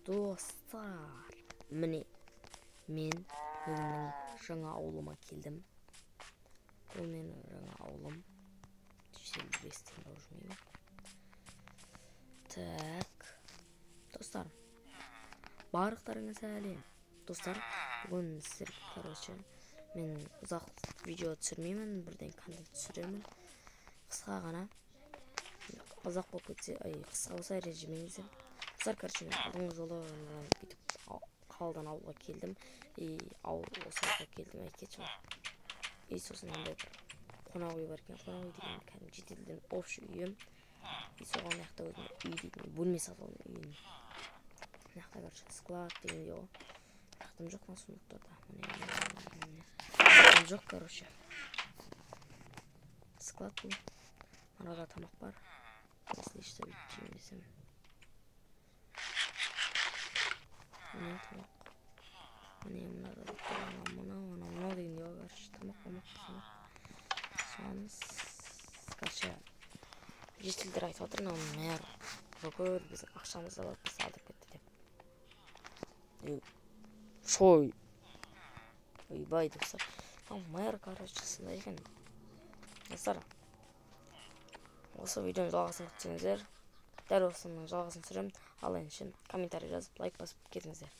Dostlar, mine men өзімнің жаңа ауылыма келдім. Бұл менің жаңа ауылым. Желбестен баужмеймін. Так. Достар, барлықтарыңа сәлем. Достар, бүгін сіздер, мен ұзақ видео түсірмеймін, бірден контент түсіремін. Қысқа ғана. Ұзақ болып кетсе, қысқа болса ренжімеңіздер. Достар, мен алдыңғы жолы бүйтіп қаладан ауылға келдім. Ауыл осы ауылға келдім, кетші. Сосын андай бір қонақ үй бар екен. Қонақ үй деген кәдімгі шетелден общий үйім. Соған аяқта өзім үй дейтін бөлме сатып алдым үйін. Аяқта склад дегенде ғой. Аяқтым жоқ на сундуктарда. Аяқтым жоқ, склад бұл. Арада тамақ бар. Если что бүйтіп десем. Міне тамақ. Міне мынада мынау дегенде ғой. Тамақ. Соңыз. Жестілдер айтып отыр, мэр бүкіл біздің ақшамызды алып бізді алдырып кетті деп. Шой. Ойбай достар. Мэр, сондай екен. Достар, осы видеоның жалғасын күтсеңіздер, дәл осының жалғасын түсіремін. Ал енді комментарий жазып, лайк басып кетіңіздер.